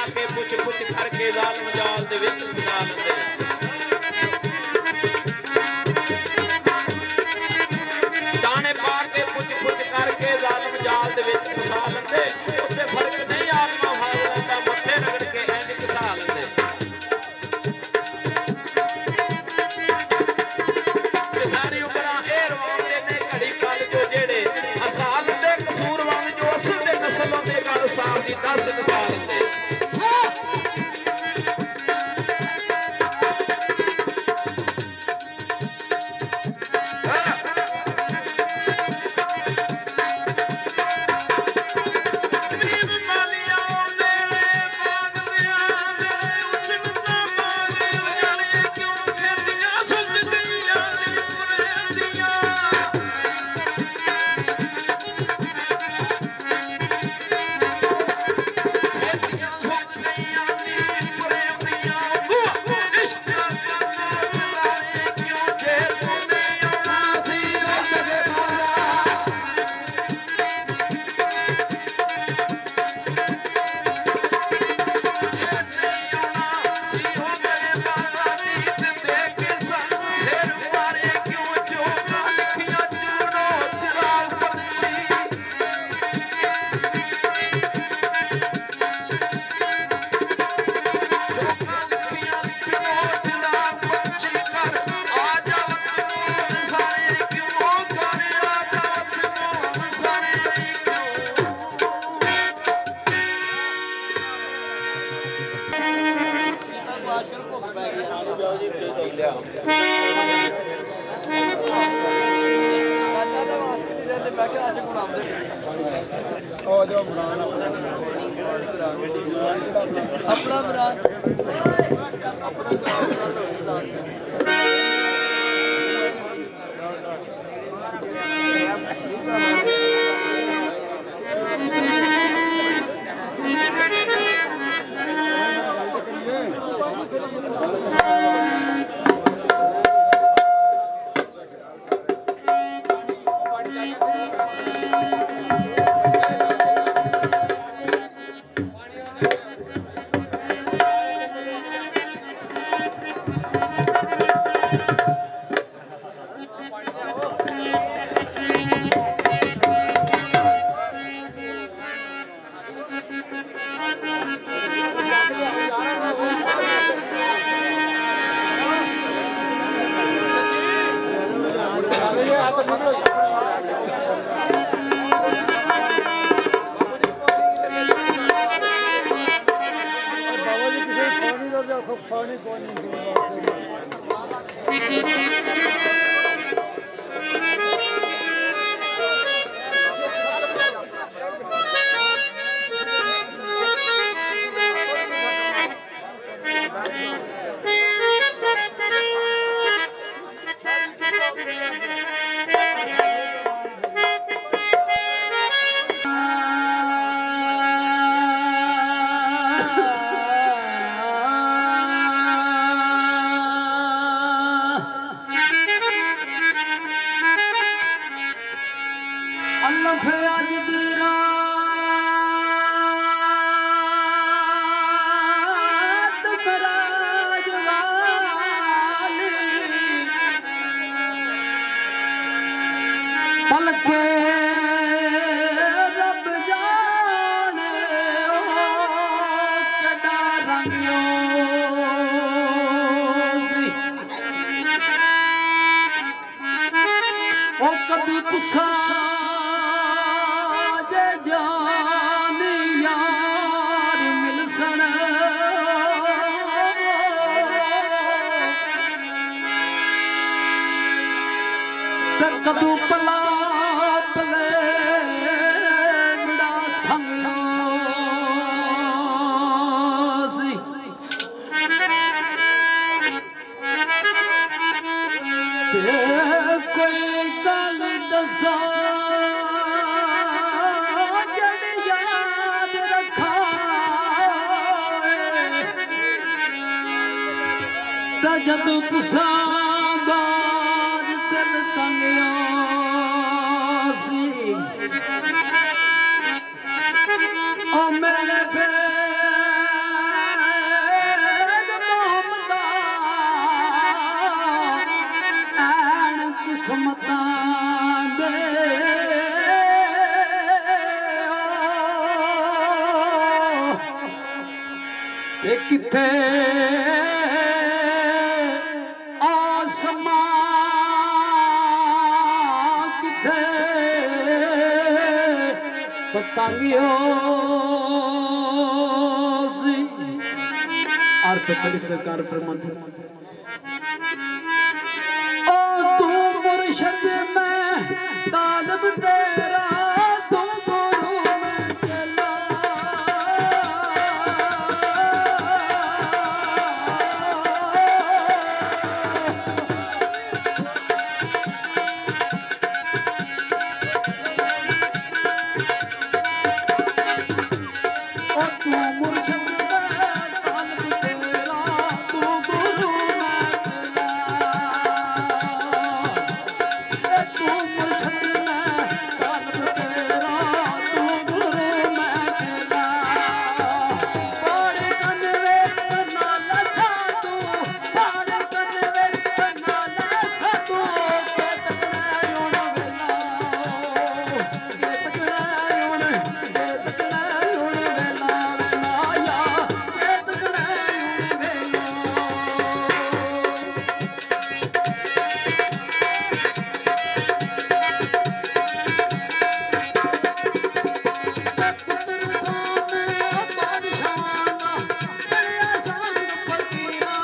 ਕੇ ਪੁੱਛ ਪੁੱਛ ਕਰਕੇ ਜ਼ਾਲਮ ਜਾਲ ਦੇ ਵਿੱਚ ਫਸਾ ਲੈਂਦੇ ਦਾਣੇ ਪਾ ਕੇ ਪੁੱਛ ਪੁੱਛ ਕਰਕੇ ਜ਼ਾਲਮ ਜਾਲ ਦੇ ਵਿੱਚ ਫਸਾ ਲੈਂਦੇ ਉੱਤੇ ਫਰਕ ਨਹੀਂ ਆਤਮਾ ਫੜ ਲੈਂਦਾ ਮੱਥੇ ਰਗੜ ਕੇ ਇੰਝ ਘਸਾ ਲੈਂਦੇ ਤੇ ਸਾਰੀ ਉਮਰਾਂ ਇਹ ਰਵਾਉਂਦੇ ਨੇ ਘੜੀ ਪਲ ਜੋ ਜਿਹੜੇ ਅਸਾਲ ਦੇ ਕਸੂਰਵਾਨ ਜੋ ਅਸਲ ਦੇ ਨਸਲੋਂ ਦੇ ਗੱਲ ਸਾਲ ਦੀ 10 ਸਾਲ ਦੇ अपना कदू पला पले बड़ा संगी कोई गल दसा जड़ याद रखा जदों तुसा मेरे ਤੇ ਕਿੱਥੇ ਆਸਮਾਂ ਕਿੱਥੇ ਪਤੰਗਿਓ ਸੀ। ਅਰਥ ਕੜੀ ਸਰਕਾਰ ਫਰਮਾਉਂਦੀ ओ तू मुर्शद में तालब तेरा तू गुरु में चला ओ तू मुर्शद में तालब तेरा तू गुरु में चला तू मुर्शद में तालब तेरा तू गुरु में चला बड़े कनवे बना ला तू बड़े कनवे बना ला तू के तकड़ा उन वेला के तकड़ा उन वेला माया के तकड़ा उन वेला पुत्र सामने बादशाह दा बड़िया सान फकीरा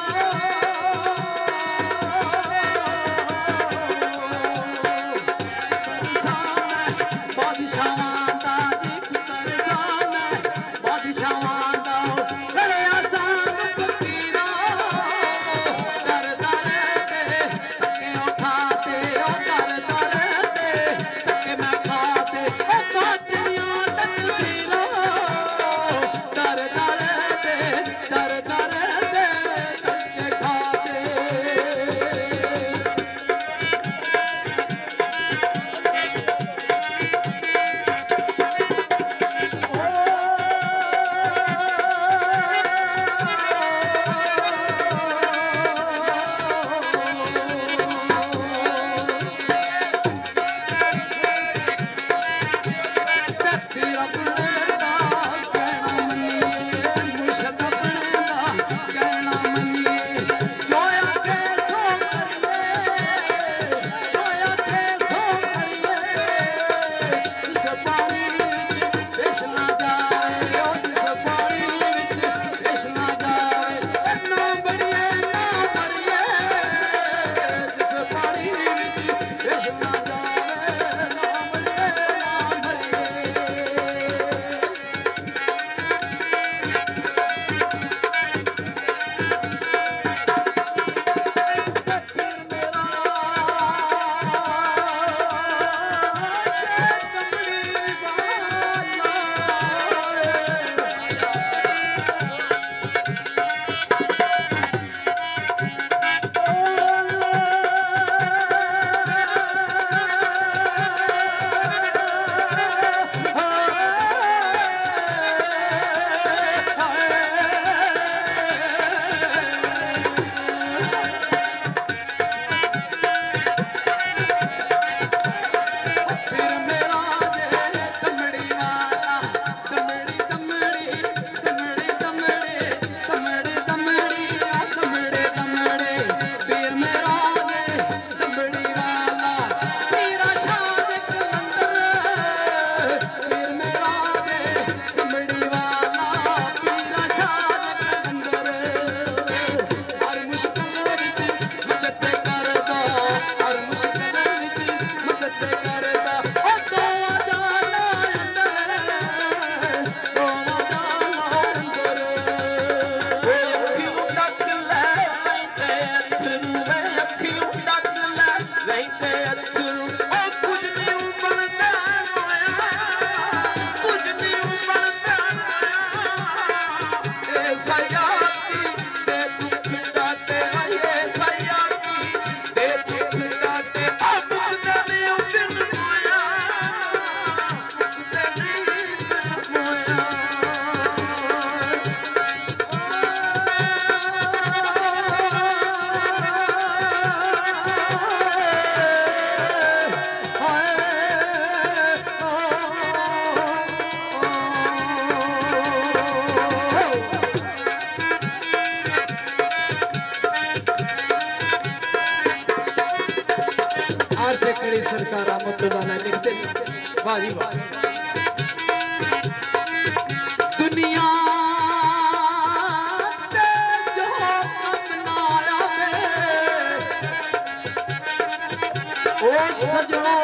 बादशाह दा देख कर सामने बादशाह दा बड़िया सान फकीरा दर दर ते तके उठाते ओ दर दर ते तके मैं खाते ओ खातियां तकदीरा दर दर ते तके खाते फिर अपने दा कहना मन्निए मुर्शद अपने दा कहना मन्निए जो आखे सो करिए जो आखे सो करिए जिस पानी विच देश ना जाए ओ जिस पानी विच देश ना जाए ना बड़िए ना मरिए जिस पानी विच देश ना जाए ना बड़िए ना मरिए फिर मेरा कमली वाला फिर मेरा जे कमड़ी वाला कमड़ी कमड़ी कमड़ी कमड़ी कमड़ी कमड़ी कमड़ी कमड़ी फिर मेरा जे कमड़ी वाला मेरा शाद कलंदर फिर मेरा जे कमड़ी वाला मेरा शाद कलंदर हर मुश्किल विच मदद करदा हर मुश्किल विच मदद करदा ओ दोवा जाना अंदर दोवा जाना अंदर ਅੱਖੀਂ ਡੱਕ ਲੈ ਲੈਂਦੇ ਅਥਰੂ ਵੇ ਅੱਖੀਂ ਡੱਕ ਲੈ ਲੈਂਦੇ ਅਥਰੂ ਉਹ ਕੁਝ ਨਹੀਂ ਬਣਦਾ ਹੋਇਆ ਕੁਝ ਨਹੀਂ ਬਣਦਾ ਹੋਇਆ ਇਹ ਸਯਾਤੀ ਤੇ ਦੁੱਖ ਡਾਟੇ ਆਏ ਸਯਾਤੀ ਤੇ ਦੁੱਖ ਡਾਟੇ ਆ ਮੁਕਦਾ ਨਹੀਂ ਉਹ ਦਿਨ ਹੋਇਆ ਮੁਕਦਾ ਨਹੀਂ ਦਿਨ ਹੋਇਆ हाय वाह जी वाह दुनिया ते जो कम ना आवे ओ सजनो